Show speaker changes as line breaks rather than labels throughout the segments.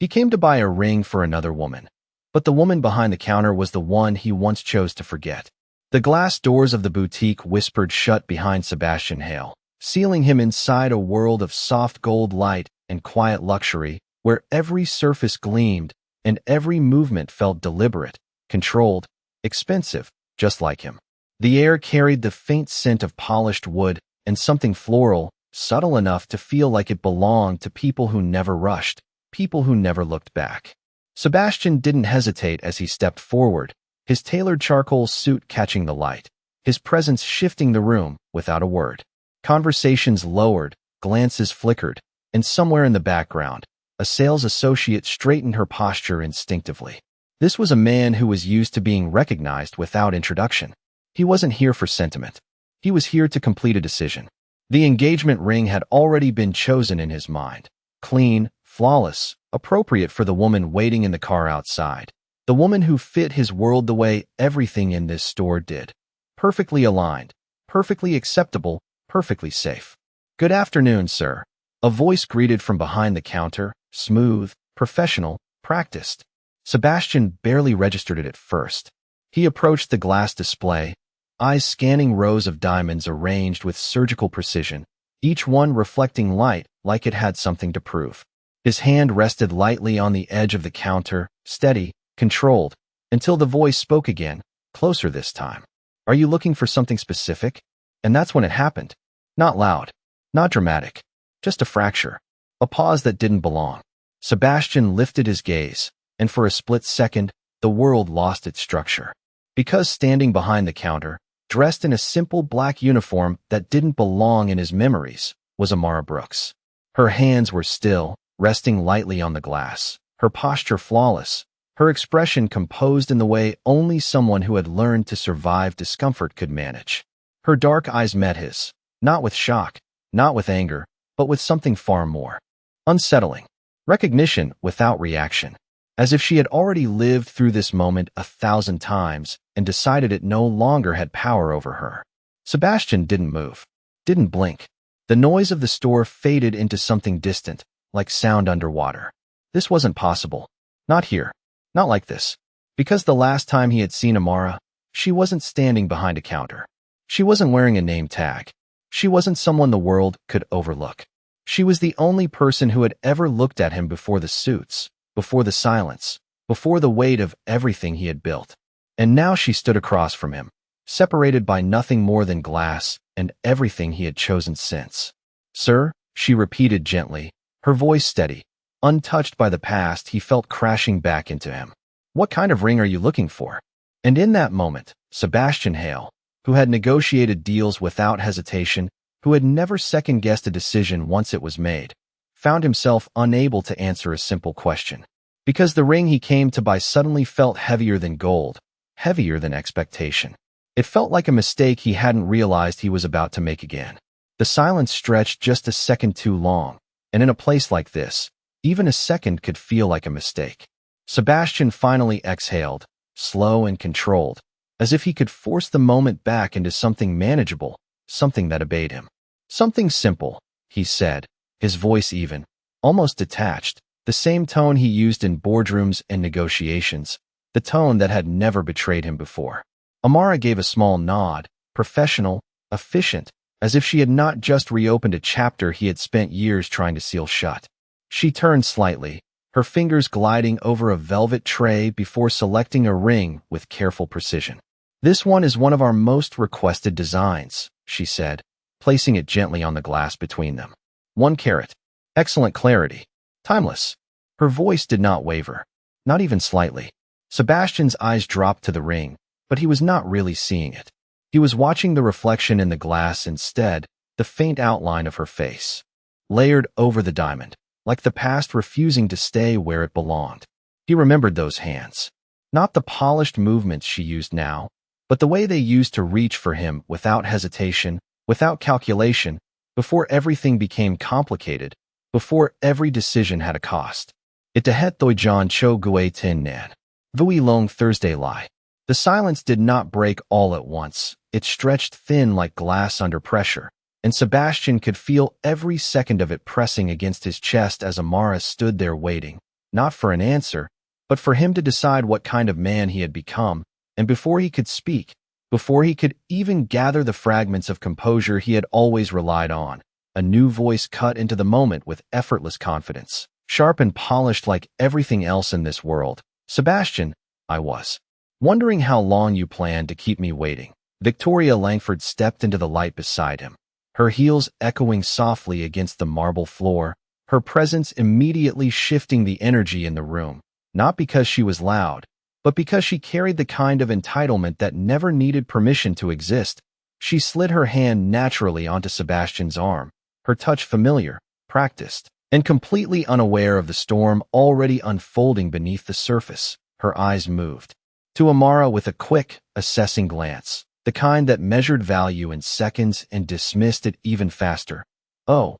He came to buy a ring for another woman, but the woman behind the counter was the one he once chose to forget. The glass doors of the boutique whispered shut behind Sebastian Hale, sealing him inside a world of soft gold light and quiet luxury, where every surface gleamed and every movement felt deliberate, controlled, expensive, just like him. The air carried the faint scent of polished wood and something floral, subtle enough to feel like it belonged to people who never rushed, people who never looked back. Sebastian didn't hesitate as he stepped forward, his tailored charcoal suit catching the light, his presence shifting the room without a word. Conversations lowered, glances flickered, and somewhere in the background, a sales associate straightened her posture instinctively. This was a man who was used to being recognized without introduction. He wasn't here for sentiment. He was here to complete a decision. The engagement ring had already been chosen in his mind. Clean, flawless, appropriate for the woman waiting in the car outside. The woman who fit his world the way everything in this store did. Perfectly aligned, perfectly acceptable, perfectly safe. "Good afternoon, sir." A voice greeted from behind the counter, smooth, professional, practiced. Sebastian barely registered it at first. He approached the glass display, eyes scanning rows of diamonds arranged with surgical precision, each one reflecting light like it had something to prove. His hand rested lightly on the edge of the counter, steady, controlled, until the voice spoke again, closer this time. "Are you looking for something specific?" And that's when it happened. Not loud, not dramatic, just a fracture, a pause that didn't belong. Sebastian lifted his gaze, and for a split second, the world lost its structure. Because standing behind the counter, dressed in a simple black uniform that didn't belong in his memories, was Amara Brooks. Her hands were still, resting lightly on the glass, her posture flawless, her expression composed in the way only someone who had learned to survive discomfort could manage. Her dark eyes met his, not with shock, not with anger, but with something far more unsettling. Recognition without reaction. As if she had already lived through this moment 1,000 times and decided it no longer had power over her. Sebastian didn't move, didn't blink. The noise of the store faded into something distant, like sound underwater. This wasn't possible. Not here. Not like this. Because the last time he had seen Amara, she wasn't standing behind a counter. She wasn't wearing a name tag. She wasn't someone the world could overlook. She was the only person who had ever looked at him before the suits, before the silence, before the weight of everything he had built. And now she stood across from him, separated by nothing more than glass and everything he had chosen since. "Sir," she repeated gently, her voice steady, untouched by the past he felt crashing back into him. "What kind of ring are you looking for?" And in that moment, Sebastian Hale, who had negotiated deals without hesitation, who had never second-guessed a decision once it was made, found himself unable to answer a simple question. Because the ring he came to buy suddenly felt heavier than gold, heavier than expectation. It felt like a mistake he hadn't realized he was about to make again. The silence stretched just a second too long, and in a place like this, even a second could feel like a mistake. Sebastian finally exhaled, slow and controlled, as if he could force the moment back into something manageable, something that obeyed him. "Something simple," he said, his voice even, almost detached, the same tone he used in boardrooms and negotiations, the tone that had never betrayed him before. Amara gave a small nod, professional, efficient, as if she had not just reopened a chapter he had spent years trying to seal shut. She turned slightly, her fingers gliding over a velvet tray before selecting a ring with careful precision. "This one is one of our most requested designs," she said, placing it gently on the glass between them. 1 carat. Excellent clarity. Timeless. Her voice did not waver, not even slightly. Sebastian's eyes dropped to the ring, but he was not really seeing it. He was watching the reflection in the glass instead, the faint outline of her face, layered over the diamond, like the past refusing to stay where it belonged. He remembered those hands. Not the polished movements she used now, but the way they used to reach for him without hesitation, without calculation, before everything became complicated, before every decision had a cost. Itahet Thoi John Cho Gue Tin Nan. Vui Long Thursday Lai. The silence did not break all at once. It stretched thin like glass under pressure, and Sebastian could feel every second of it pressing against his chest as Amara stood there waiting, not for an answer, but for him to decide what kind of man he had become, and before he could speak, before he could even gather the fragments of composure he had always relied on, a new voice cut into the moment with effortless confidence, sharp and polished like everything else in this world. "Sebastian, I was wondering how long you planned to keep me waiting." Victoria Langford stepped into the light beside him, her heels echoing softly against the marble floor, her presence immediately shifting the energy in the room, not because she was loud, but because she carried the kind of entitlement that never needed permission to exist. She slid her hand naturally onto Sebastian's arm, her touch familiar, practiced, and completely unaware of the storm already unfolding beneath the surface. Her eyes moved to Amara with a quick, assessing glance, the kind that measured value in seconds and dismissed it even faster. "Oh,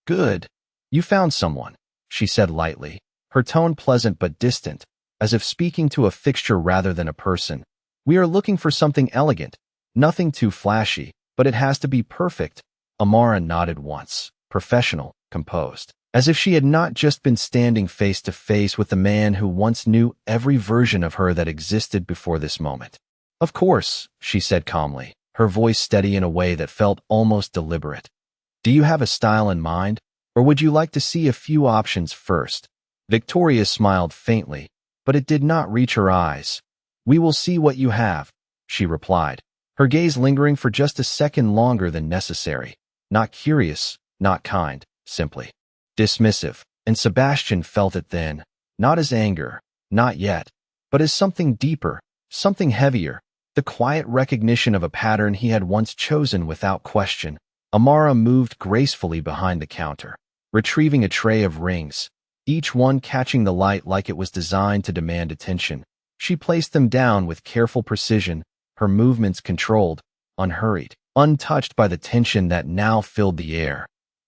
good. You found someone," she said lightly, her tone pleasant but distant, as if speaking to a fixture rather than a person. "We are looking for something elegant, nothing too flashy, but it has to be perfect." Amara nodded once, professional, composed, as if she had not just been standing face to face with the man who once knew every version of her that existed before this moment. "Of course," she said calmly, her voice steady in a way that felt almost deliberate. "Do you have a style in mind, or would you like to see a few options first?" Victoria smiled faintly, but it did not reach her eyes. "We will see what you have," she replied, her gaze lingering for just a second longer than necessary. Not curious, not kind, simply dismissive. And Sebastian felt it then, not as anger, not yet, but as something deeper, something heavier, the quiet recognition of a pattern he had once chosen without question. Amara moved gracefully behind the counter, retrieving a tray of rings, each one catching the light like it was designed to demand attention. She placed them down with careful precision, her movements controlled, unhurried, untouched by the tension that now filled the air.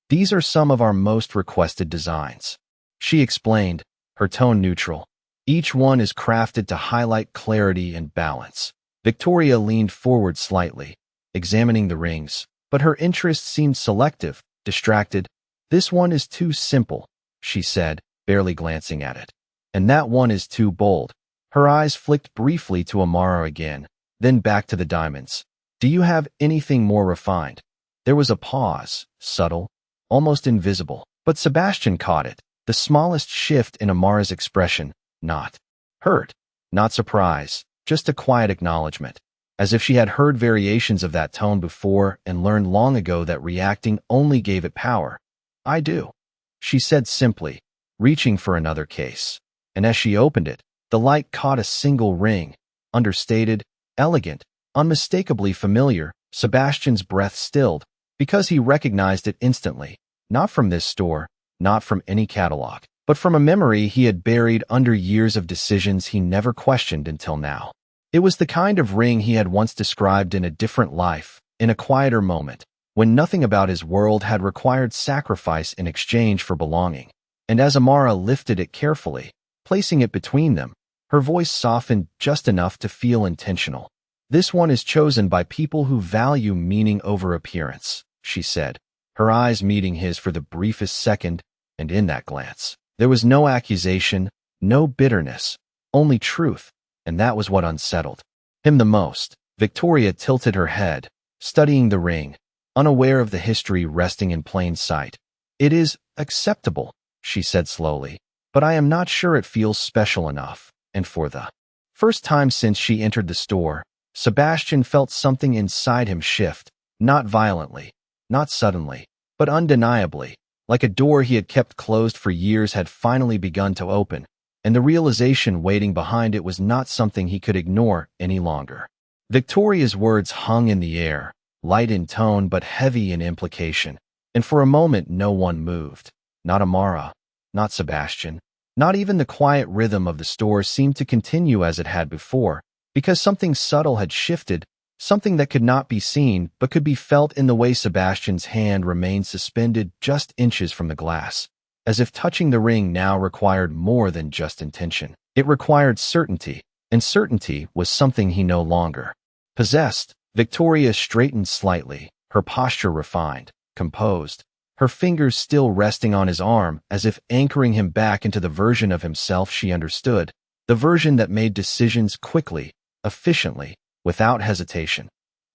"These are some of our most requested designs," she explained, her tone neutral. "Each one is crafted to highlight clarity and balance." Victoria leaned forward slightly, examining the rings, but her interest seemed selective, distracted. "This one is too simple," she said, barely glancing at it. "And that one is too bold." Her eyes flicked briefly to Amara again, then back to the diamonds. "Do you have anything more refined?" There was a pause, subtle, almost invisible, but Sebastian caught it, the smallest shift in Amara's expression, not hurt, not surprise, just a quiet acknowledgement, as if she had heard variations of that tone before and learned long ago that reacting only gave it power. "I do," she said simply, reaching for another case. And as she opened it, the light caught a single ring, understated, elegant, unmistakably familiar. Sebastian's breath stilled, because he recognized it instantly, not from this store, not from any catalog, but from a memory he had buried under years of decisions he never questioned until now. It was the kind of ring he had once described in a different life, in a quieter moment, when nothing about his world had required sacrifice in exchange for belonging. And as Amara lifted it carefully, placing it between them, her voice softened just enough to feel intentional. "This one is chosen by people who value meaning over appearance," she said, her eyes meeting his for the briefest second, and in that glance, there was no accusation, no bitterness, only truth, and that was what unsettled him the most. Victoria tilted her head, studying the ring, unaware of the history resting in plain sight. "It is acceptable," she said slowly, "but I am not sure it feels special enough." And for the first time since she entered the store, Sebastian felt something inside him shift, not violently, not suddenly, but undeniably, like a door he had kept closed for years had finally begun to open, and the realization waiting behind it was not something he could ignore any longer. Victoria's words hung in the air, light in tone but heavy in implication, and for a moment no one moved. Not Amara, not Sebastian, not even the quiet rhythm of the store seemed to continue as it had before, because something subtle had shifted, something that could not be seen but could be felt in the way Sebastian's hand remained suspended just inches from the glass, as if touching the ring now required more than just intention. It required certainty, and certainty was something he no longer possessed. Victoria straightened slightly, her posture refined, composed, her fingers still resting on his arm as if anchoring him back into the version of himself she understood, the version that made decisions quickly, efficiently, without hesitation.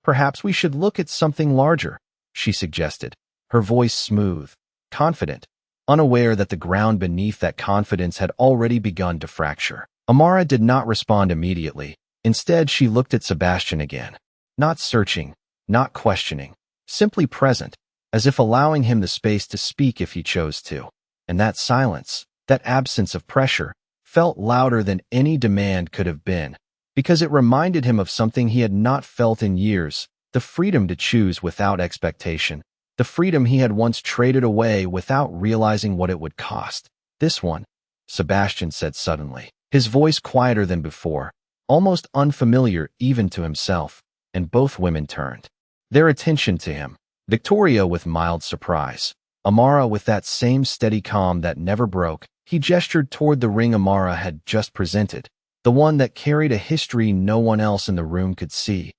"Perhaps we should look at something larger," she suggested, her voice smooth, confident, unaware that the ground beneath that confidence had already begun to fracture. Amara did not respond immediately. Instead, she looked at Sebastian again. Not searching, not questioning, simply present, as if allowing him the space to speak if he chose to. And that silence, that absence of pressure, felt louder than any demand could have been, because it reminded him of something he had not felt in years, the freedom to choose without expectation, the freedom he had once traded away without realizing what it would cost. "This one," Sebastian said suddenly, his voice quieter than before, almost unfamiliar even to himself, and both women turned their attention to him. Victoria with mild surprise, Amara with that same steady calm that never broke. He gestured toward the ring Amara had just presented, the one that carried a history no one else in the room could see.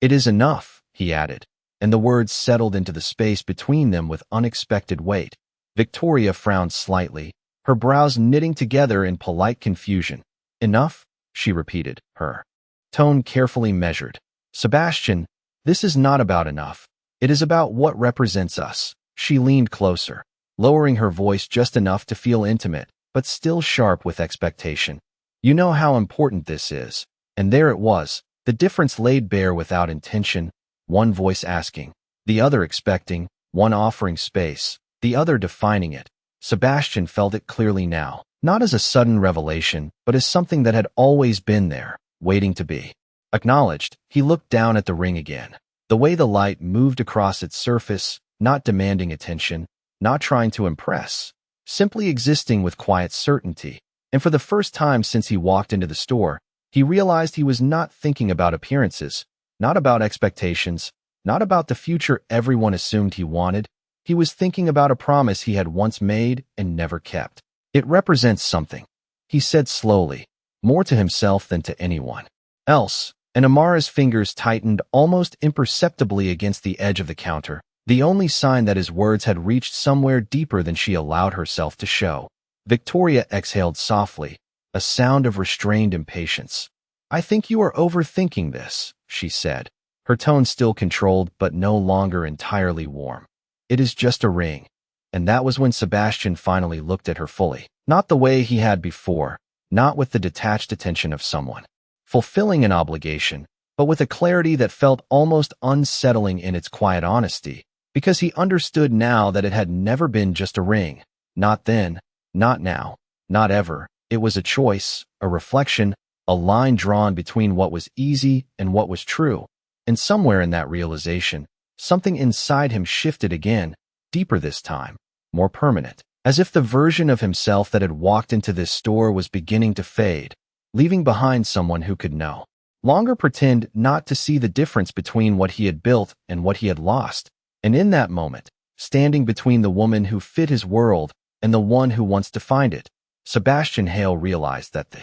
"It is enough," he added, and the words settled into the space between them with unexpected weight. Victoria frowned slightly, her brows knitting together in polite confusion. "Enough?" she repeated, her tone carefully measured. "Sebastian, this is not about enough. It is about what represents us." She leaned closer, lowering her voice just enough to feel intimate, but still sharp with expectation. "You know how important this is." And there it was, the difference laid bare without intention, one voice asking, the other expecting, one offering space, the other defining it. Sebastian felt it clearly now, not as a sudden revelation, but as something that had always been there, waiting to be acknowledged. He looked down at the ring again, the way the light moved across its surface, not demanding attention, not trying to impress, simply existing with quiet certainty. And for the first time since he walked into the store, he realized he was not thinking about appearances, not about expectations, not about the future everyone assumed he wanted. He was thinking about a promise he had once made and never kept. "It represents something," he said slowly, more to himself than to anyone else, and Amara's fingers tightened almost imperceptibly against the edge of the counter, the only sign that his words had reached somewhere deeper than she allowed herself to show. Victoria exhaled softly, a sound of restrained impatience. "I think you are overthinking this," she said, her tone still controlled but no longer entirely warm. "It is just a ring." And that was when Sebastian finally looked at her fully, not the way he had before, not with the detached attention of someone fulfilling an obligation, but with a clarity that felt almost unsettling in its quiet honesty, because he understood now that it had never been just a ring. Not then, not now, not ever. It was a choice, a reflection, a line drawn between what was easy and what was true. And somewhere in that realization, something inside him shifted again, deeper this time, more permanent, as if the version of himself that had walked into this store was beginning to fade, leaving behind someone who could no longer pretend not to see the difference between what he had built and what he had lost. And in that moment, standing between the woman who fit his world and the one who once defined it, Sebastian Hale realized that the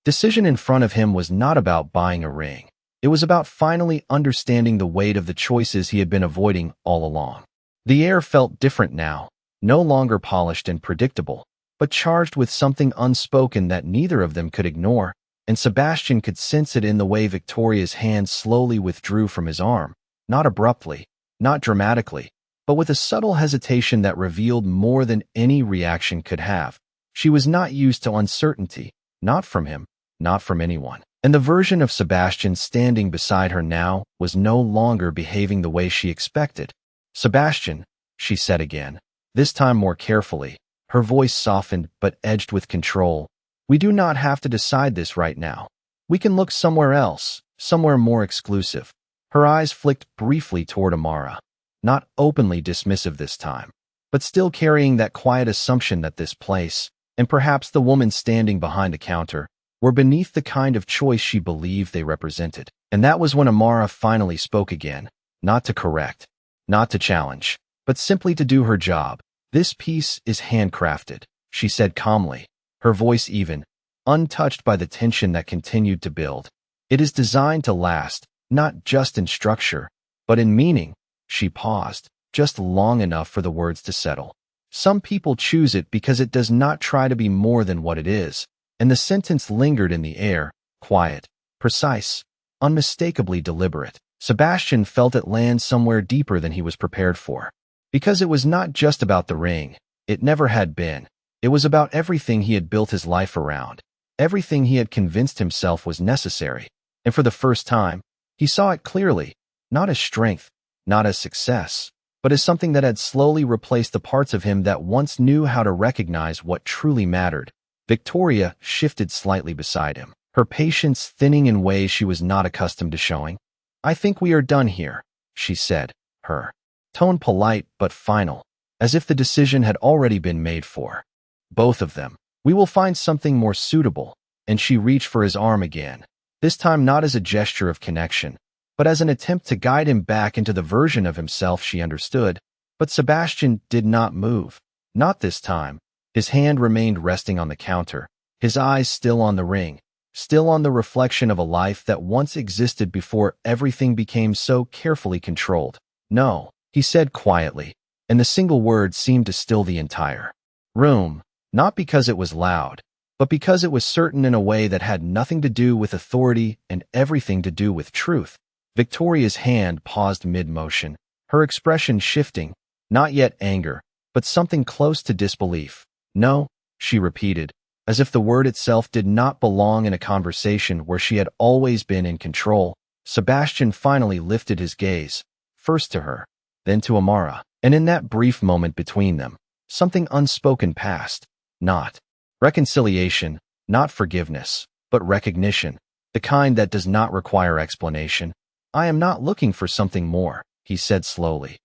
decision in front of him was not about buying a ring. It was about finally understanding the weight of the choices he had been avoiding all along. The air felt different now, no longer polished and predictable, but charged with something unspoken that neither of them could ignore, and Sebastian could sense it in the way Victoria's hand slowly withdrew from his arm, not abruptly, not dramatically, but with a subtle hesitation that revealed more than any reaction could have. She was not used to uncertainty, not from him, not from anyone. And the version of Sebastian standing beside her now was no longer behaving the way she expected. "Sebastian," she said again, this time more carefully, her voice softened but edged with control, "we do not have to decide this right now. We can look somewhere else, somewhere more exclusive." Her eyes flicked briefly toward Amara, not openly dismissive this time, but still carrying that quiet assumption that this place, and perhaps the woman standing behind the counter, were beneath the kind of choice she believed they represented. And that was when Amara finally spoke again, not to correct, not to challenge, but simply to do her job. "This piece is handcrafted," she said calmly, her voice even, untouched by the tension that continued to build. "It is designed to last, not just in structure, but in meaning." She paused, just long enough for the words to settle. Some people choose it because it does not try to be more than what it is, and the sentence lingered in the air, quiet, precise, unmistakably deliberate. Sebastian felt it land somewhere deeper than he was prepared for. Because it was not just about the ring. It never had been. It was about everything he had built his life around, everything he had convinced himself was necessary. And for the first time, he saw it clearly, not as strength, not as success, but as something that had slowly replaced the parts of him that once knew how to recognize what truly mattered. Victoria shifted slightly beside him, her patience thinning in ways she was not accustomed to showing. "I think we are done here," she said, her tone polite but final, as if the decision had already been made for both of them. "We will find something more suitable," and she reached for his arm again, this time not as a gesture of connection, but as an attempt to guide him back into the version of himself she understood. But Sebastian did not move. Not this time. His hand remained resting on the counter, his eyes still on the ring, still on the reflection of a life that once existed before everything became so carefully controlled. "No," he said quietly, and the single word seemed to still the entire room, not because it was loud, but because it was certain in a way that had nothing to do with authority and everything to do with truth. Victoria's hand paused mid-motion, her expression shifting, not yet anger, but something close to disbelief. "No," she repeated, as if the word itself did not belong in a conversation where she had always been in control. Sebastian finally lifted his gaze, first to her, then to Amara, and in that brief moment between them, something unspoken passed. Not reconciliation, not forgiveness, but recognition, the kind that does not require explanation. "I am not looking for something more," he said slowly,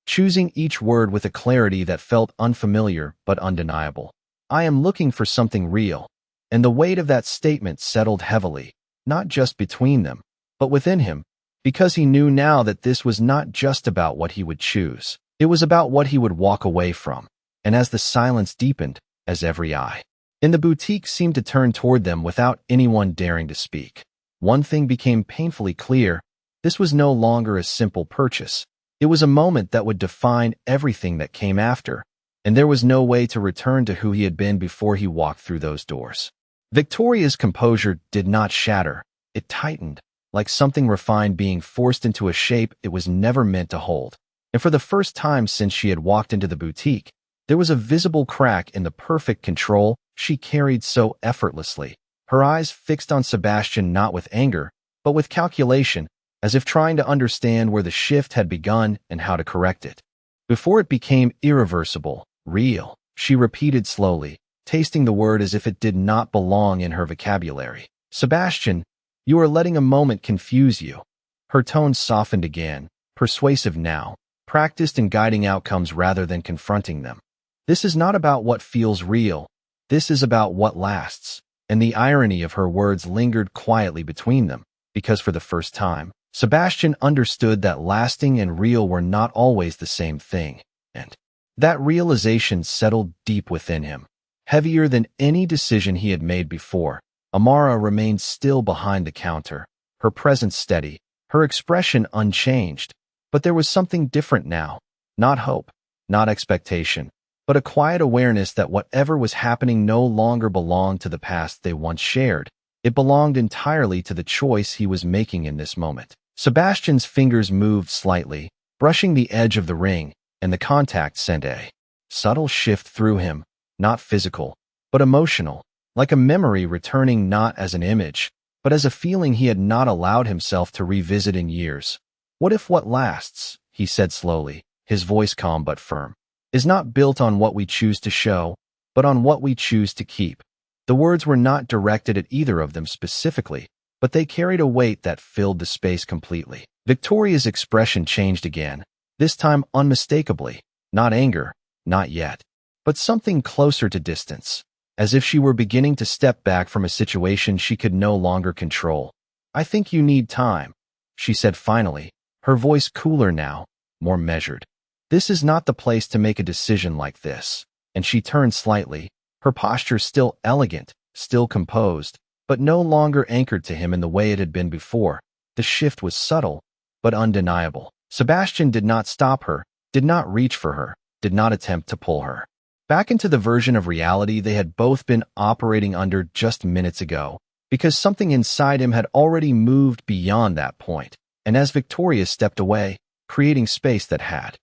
choosing each word with a clarity that felt unfamiliar but undeniable. "I am looking for something real." And the weight of that statement settled heavily, not just between them, but within him, because he knew now that this was not just about what he would choose. It was about what he would walk away from. And as the silence deepened, as every eye in the boutique seemed to turn toward them without anyone daring to speak, one thing became painfully clear. This was no longer a simple purchase. It was a moment that would define everything that came after, and there was no way to return to who he had been before he walked through those doors. Victoria's composure did not shatter. It tightened, like something refined being forced into a shape it was never meant to hold. And for the first time since she had walked into the boutique, there was a visible crack in the perfect control she carried so effortlessly, her eyes fixed on Sebastian not with anger, but with calculation, as if trying to understand where the shift had begun and how to correct it. Before it became irreversible, real, she repeated slowly, tasting the word as if it did not belong in her vocabulary. "Sebastian, you are letting a moment confuse you." Her tone softened again, persuasive now, practiced in guiding outcomes rather than confronting them. "This is not about what feels real. This is about what lasts." And the irony of her words lingered quietly between them, because for the first time, Sebastian understood that lasting and real were not always the same thing, and that realization settled deep within him, heavier than any decision he had made before. Amara remained still behind the counter, her presence steady, her expression unchanged, but there was something different now, not hope, not expectation, but a quiet awareness that whatever was happening no longer belonged to the past they once shared. It belonged entirely to the choice he was making in this moment. Sebastian's fingers moved slightly, brushing the edge of the ring, and the contact sent a subtle shift through him, not physical, but emotional, like a memory returning not as an image, but as a feeling he had not allowed himself to revisit in years. "What if what lasts," he said slowly, his voice calm but firm, "is not built on what we choose to show, but on what we choose to keep?" The words were not directed at either of them specifically, but they carried a weight that filled the space completely. Victoria's expression changed again, this time unmistakably, not anger, not yet, but something closer to distance, as if she were beginning to step back from a situation she could no longer control. "I think you need time," she said finally, her voice cooler now, more measured. "This is not the place to make a decision like this." And she turned slightly, her posture still elegant, still composed, but no longer anchored to him in the way it had been before. The shift was subtle, but undeniable. Sebastian did not stop her, did not reach for her, did not attempt to pull her back into the version of reality they had both been operating under just minutes ago, because something inside him had already moved beyond that point. And as Victoria stepped away, creating space that had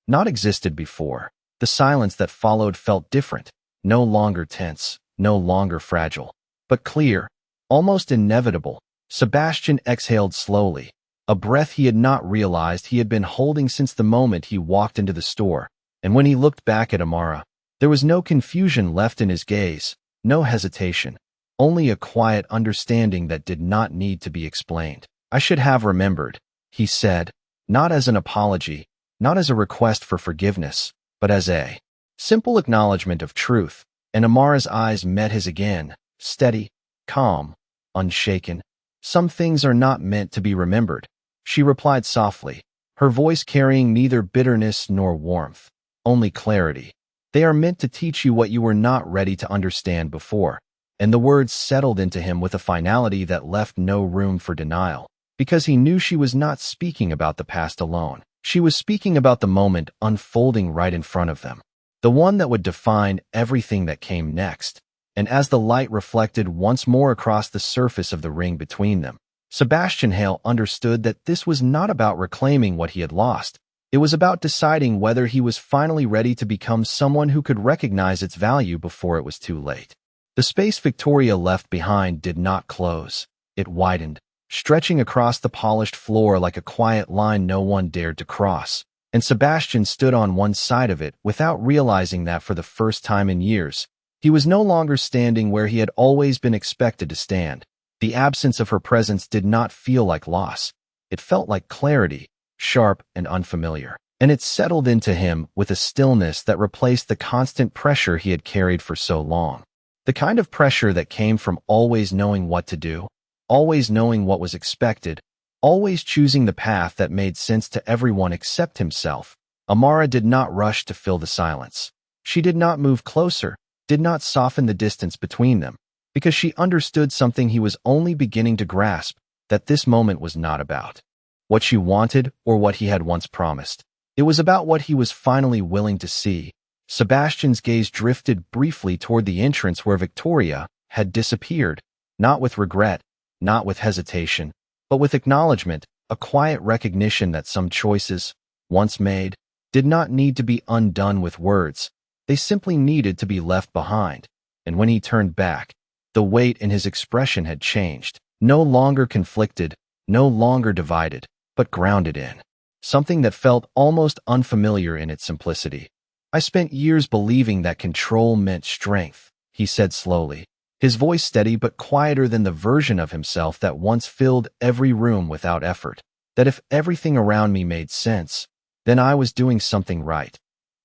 not existed before, the silence that followed felt different, no longer tense, no longer fragile, but clear, almost inevitable. Sebastian exhaled slowly, a breath he had not realized he had been holding since the moment he walked into the store. And when he looked back at Amara, there was no confusion left in his gaze, no hesitation, only a quiet understanding that did not need to be explained. "I should have remembered," he said, not as an apology, not as a request for forgiveness, but as a simple acknowledgement of truth. And Amara's eyes met his again, steady, calm, unshaken. "Some things are not meant to be remembered," she replied softly, her voice carrying neither bitterness nor warmth, only clarity. "They are meant to teach you what you were not ready to understand before." And the words settled into him with a finality that left no room for denial, because he knew she was not speaking about the past alone. She was speaking about the moment unfolding right in front of them, the one that would define everything that came next. And as the light reflected once more across the surface of the ring between them, Sebastian Hale understood that this was not about reclaiming what he had lost. It was about deciding whether he was finally ready to become someone who could recognize its value before it was too late. The space Victoria left behind did not close. It widened, stretching across the polished floor like a quiet line no one dared to cross. And Sebastian stood on one side of it without realizing that for the first time in years, he was no longer standing where he had always been expected to stand. The absence of her presence did not feel like loss. It felt like clarity, sharp and unfamiliar. And it settled into him with a stillness that replaced the constant pressure he had carried for so long. The kind of pressure that came from always knowing what to do, always knowing what was expected, always choosing the path that made sense to everyone except himself. Amara did not rush to fill the silence. She did not move closer, did not soften the distance between them, because she understood something he was only beginning to grasp, that this moment was not about what she wanted or what he had once promised. It was about what he was finally willing to see. Sebastian's gaze drifted briefly toward the entrance where Victoria had disappeared, not with regret, not with hesitation, but with acknowledgement, a quiet recognition that some choices, once made, did not need to be undone with words. They simply needed to be left behind. And when he turned back, the weight in his expression had changed, no longer conflicted, no longer divided, but grounded in something that felt almost unfamiliar in its simplicity. "I spent years believing that control meant strength," he said slowly, his voice steady but quieter than the version of himself that once filled every room without effort. "That if everything around me made sense, then I was doing something right."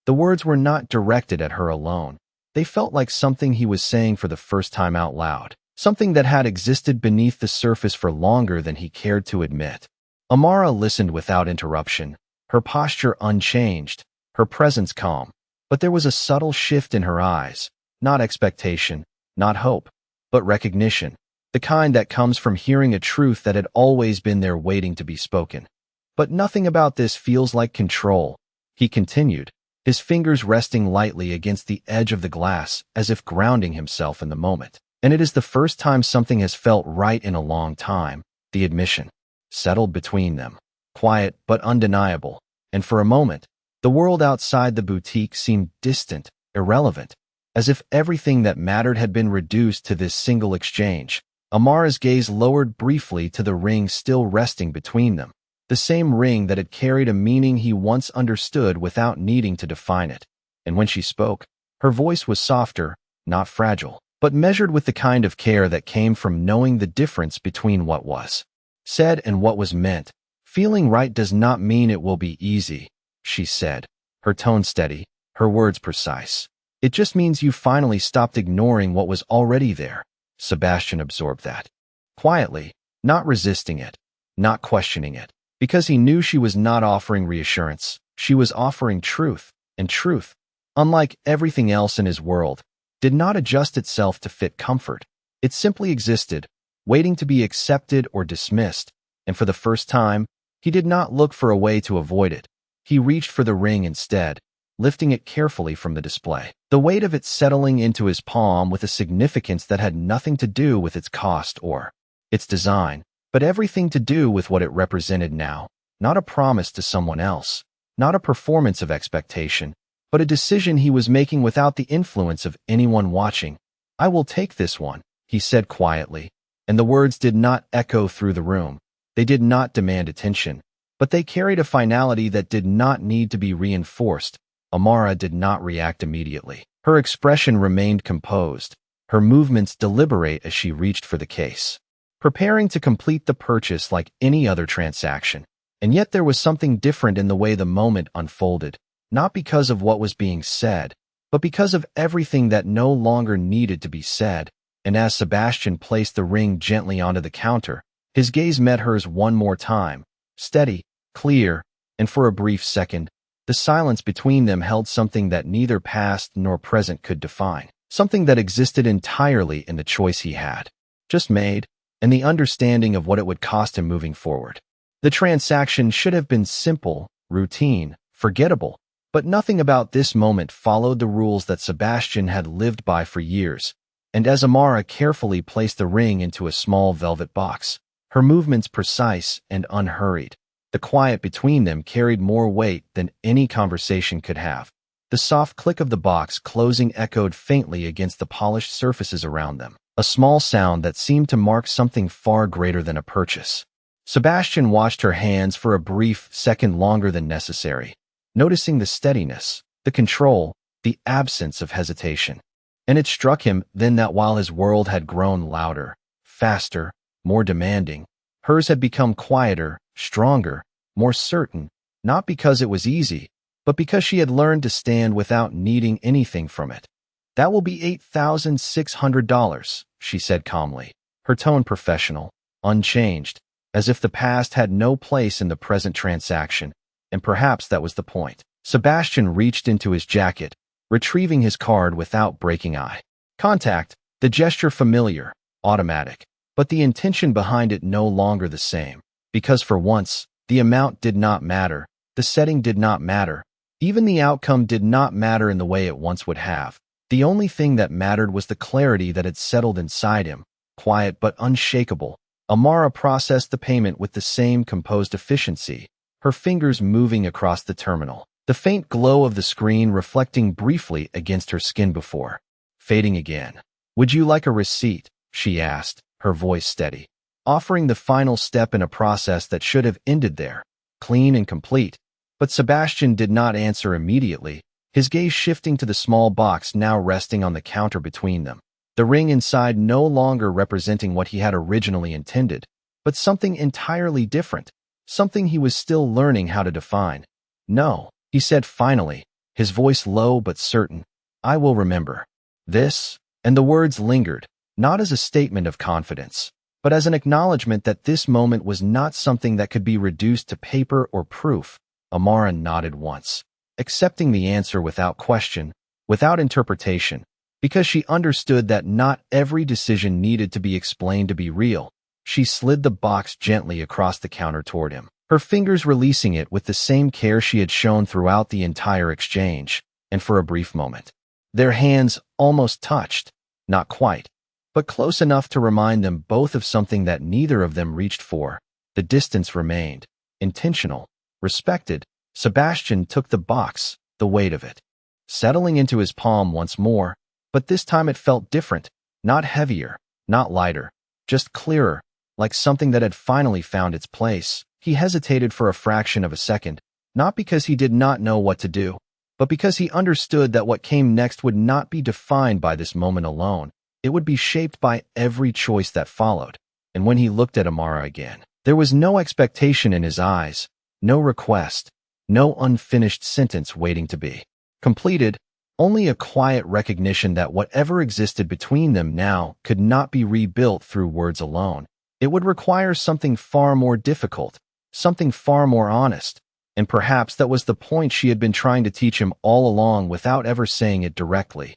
The words were not directed at her alone. They felt like something he was saying for the first time out loud, something that had existed beneath the surface for longer than he cared to admit. Amara listened without interruption, her posture unchanged, her presence calm. But there was a subtle shift in her eyes, not expectation, not hope, but recognition, the kind that comes from hearing a truth that had always been there waiting to be spoken. "But nothing about this feels like control," he continued, his fingers resting lightly against the edge of the glass as if grounding himself in the moment. "And it is the first time something has felt right in a long time." The admission settled between them, quiet but undeniable, and for a moment, the world outside the boutique seemed distant, irrelevant, as if everything that mattered had been reduced to this single exchange. Amara's gaze lowered briefly to the ring still resting between them, the same ring that had carried a meaning he once understood without needing to define it. And when she spoke, her voice was softer, not fragile, but measured with the kind of care that came from knowing the difference between what was said and what was meant. "Feeling right does not mean it will be easy," she said, her tone steady, her words precise. "It just means you finally stopped ignoring what was already there." Sebastian absorbed that, quietly, not resisting it, not questioning it, because he knew she was not offering reassurance. She was offering truth, and truth, unlike everything else in his world, did not adjust itself to fit comfort. It simply existed, waiting to be accepted or dismissed, and for the first time, he did not look for a way to avoid it. He reached for the ring instead, lifting it carefully from the display. The weight of it settling into his palm with a significance that had nothing to do with its cost or its design, but everything to do with what it represented now. Not a promise to someone else, not a performance of expectation, but a decision he was making without the influence of anyone watching. "I will take this one," he said quietly, and the words did not echo through the room. They did not demand attention, but they carried a finality that did not need to be reinforced. Amara did not react immediately. Her expression remained composed, her movements deliberate as she reached for the case, preparing to complete the purchase like any other transaction. And yet there was something different in the way the moment unfolded, not because of what was being said, but because of everything that no longer needed to be said. And as Sebastian placed the ring gently onto the counter, his gaze met hers one more time, steady, clear, and for a brief second, the silence between them held something that neither past nor present could define, something that existed entirely in the choice he had just made, and the understanding of what it would cost him moving forward. The transaction should have been simple, routine, forgettable, but nothing about this moment followed the rules that Sebastian had lived by for years. And as Amara carefully placed the ring into a small velvet box, her movements precise and unhurried, the quiet between them carried more weight than any conversation could have. The soft click of the box closing echoed faintly against the polished surfaces around them, a small sound that seemed to mark something far greater than a purchase. Sebastian watched her hands for a brief second longer than necessary, noticing the steadiness, the control, the absence of hesitation. And it struck him then that while his world had grown louder, faster, more demanding, hers had become quieter, stronger, more certain, not because it was easy, but because she had learned to stand without needing anything from it. "That will be $8,600, she said calmly, her tone professional, unchanged, as if the past had no place in the present transaction, and perhaps that was the point. Sebastian reached into his jacket, retrieving his card without breaking eye contact, the gesture familiar, automatic, but the intention behind it no longer the same, because for once, the amount did not matter, the setting did not matter, even the outcome did not matter in the way it once would have. The only thing that mattered was the clarity that had settled inside him, quiet but unshakable. Amara processed the payment with the same composed efficiency, her fingers moving across the terminal, the faint glow of the screen reflecting briefly against her skin before fading again. "Would you like a receipt?" she asked, her voice steady, offering the final step in a process that should have ended there, clean and complete. But Sebastian did not answer immediately, his gaze shifting to the small box now resting on the counter between them. The ring inside no longer representing what he had originally intended, but something entirely different, something he was still learning how to define. "No," he said finally, his voice low but certain. "I will remember this," and the words lingered, not as a statement of confidence, but as an acknowledgement that this moment was not something that could be reduced to paper or proof. Amara nodded once, accepting the answer without question, without interpretation, because she understood that not every decision needed to be explained to be real. She slid the box gently across the counter toward him, her fingers releasing it with the same care she had shown throughout the entire exchange, and for a brief moment, their hands almost touched, not quite, but close enough to remind them both of something that neither of them reached for. The distance remained, intentional, respected. Sebastian took the box, the weight of it, settling into his palm once more, but this time it felt different, not heavier, not lighter, just clearer, like something that had finally found its place. He hesitated for a fraction of a second, not because he did not know what to do, but because he understood that what came next would not be defined by this moment alone. It would be shaped by every choice that followed. And when he looked at Amara again, there was no expectation in his eyes, no request, no unfinished sentence waiting to be completed, only a quiet recognition that whatever existed between them now could not be rebuilt through words alone. It would require something far more difficult, something far more honest, and perhaps that was the point she had been trying to teach him all along without ever saying it directly.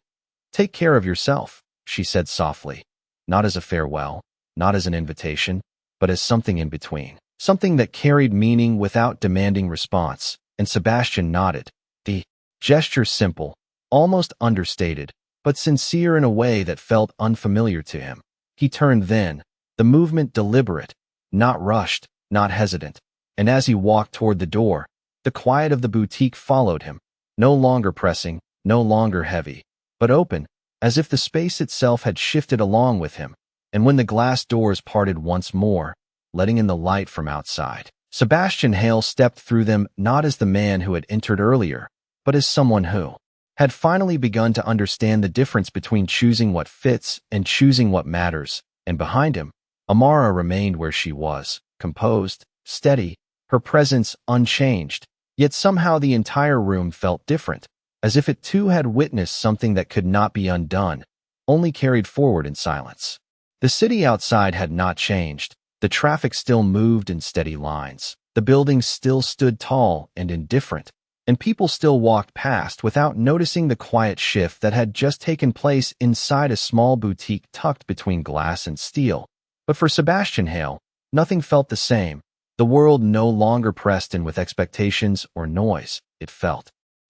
"Take care of yourself," she said softly, not as a farewell, not as an invitation, but as something in between, something that carried meaning without demanding response. and Sebastian nodded. The gesture simple, almost understated, but sincere in a way that felt unfamiliar to him. He turned then, the movement deliberate, not rushed, not hesitant, and as he walked toward the door, the quiet of the boutique followed him, no longer pressing, no longer heavy, but open, as if the space itself had shifted along with him. And when the glass doors parted once more, letting in the light from outside, Sebastian Hale stepped through them not as the man who had entered earlier, but as someone who had finally begun to understand the difference between choosing what fits and choosing what matters. And behind him, Amara remained where she was, composed, steady, her presence unchanged. Yet somehow the entire room felt different, as if it too had witnessed something that could not be undone, only carried forward in silence. The city outside had not changed. The traffic still moved in steady lines. The buildings still stood tall and indifferent, and people still walked past without noticing the quiet shift that had just taken place inside a small boutique tucked between glass and steel. But for Sebastian Hale, nothing felt the same. The world no longer pressed in with expectations or noise. It felt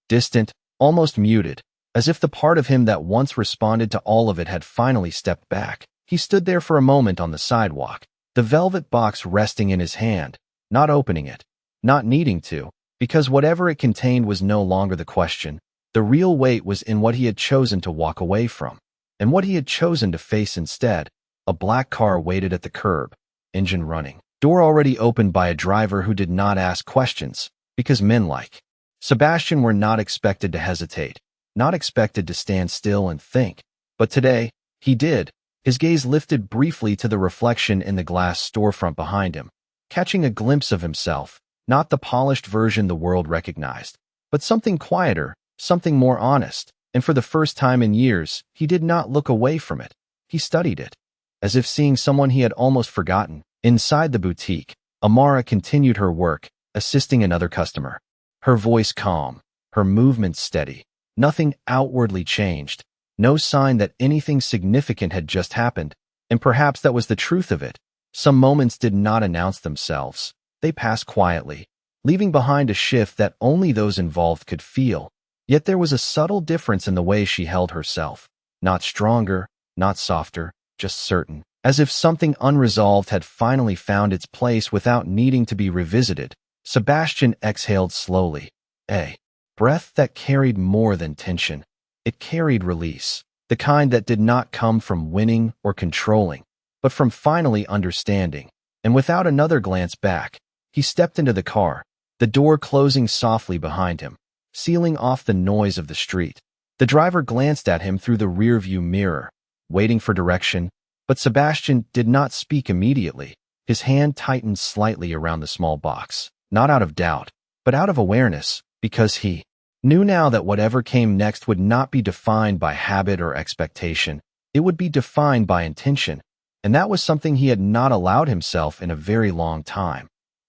distant, almost muted, as if the part of him that once responded to all of it had finally stepped back. He stood there for a moment on the sidewalk, the velvet box resting in his hand, not opening it, not needing to, because whatever it contained was no longer the question. The real weight was in what he had chosen to walk away from, and what he had chosen to face instead. A black car waited at the curb, engine running, door already opened by a driver who did not ask questions, because men like Sebastian were not expected to hesitate, not expected to stand still and think. But today, he did. His gaze lifted briefly to the reflection in the glass storefront behind him, catching a glimpse of himself, not the polished version the world recognized, but something quieter, something more honest. And for the first time in years, he did not look away from it. He studied it, as if seeing someone he had almost forgotten. Inside the boutique, Amara continued her work, assisting another customer. Her voice calm, her movements steady. Nothing outwardly changed. No sign that anything significant had just happened, and perhaps that was the truth of it. Some moments did not announce themselves. They passed quietly, leaving behind a shift that only those involved could feel. Yet there was a subtle difference in the way she held herself. Not stronger, not softer, just certain, as if something unresolved had finally found its place without needing to be revisited. Sebastian exhaled slowly, a breath that carried more than tension. It carried release, the kind that did not come from winning or controlling, but from finally understanding. And without another glance back, he stepped into the car, the door closing softly behind him, sealing off the noise of the street. The driver glanced at him through the rearview mirror, waiting for direction, but Sebastian did not speak immediately. His hand tightened slightly around the small box, not out of doubt, but out of awareness, because he knew now that whatever came next would not be defined by habit or expectation. It would be defined by intention, and that was something he had not allowed himself in a very long time.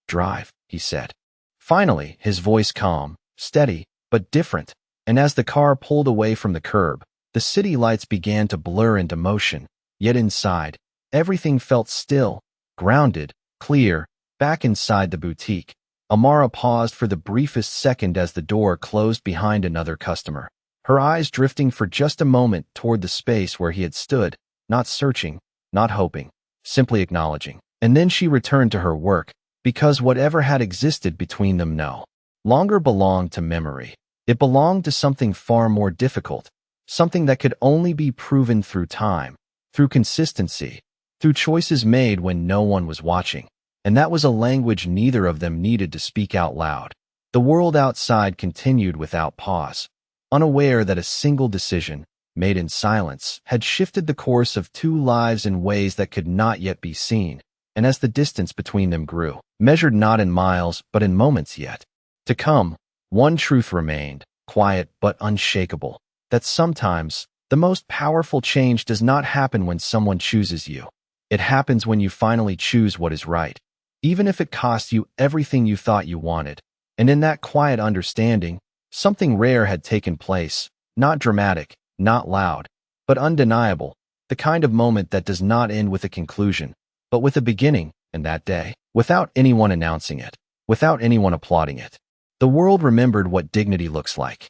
"Drive," he said. Finally, his voice calm, steady, but different, and as the car pulled away from the curb, the city lights began to blur into motion. Yet inside, everything felt still, grounded, clear. Back inside the boutique, Amara paused for the briefest second as the door closed behind another customer, her eyes drifting for just a moment toward the space where he had stood, not searching, not hoping, simply acknowledging. And then she returned to her work, because whatever had existed between them no longer belonged to memory. It belonged to something far more difficult, something that could only be proven through time, through consistency, through choices made when no one was watching. And that was a language neither of them needed to speak out loud. The world outside continued without pause, unaware that a single decision, made in silence, had shifted the course of two lives in ways that could not yet be seen. And as the distance between them grew, measured not in miles but in moments yet to come, one truth remained, quiet but unshakable, that sometimes the most powerful change does not happen when someone chooses you. It happens when you finally choose what is right, even if it costs you everything you thought you wanted. And in that quiet understanding, something rare had taken place, not dramatic, not loud, but undeniable, the kind of moment that does not end with a conclusion, but with a beginning. And that day, without anyone announcing it, without anyone applauding it, The world remembered what dignity looks like.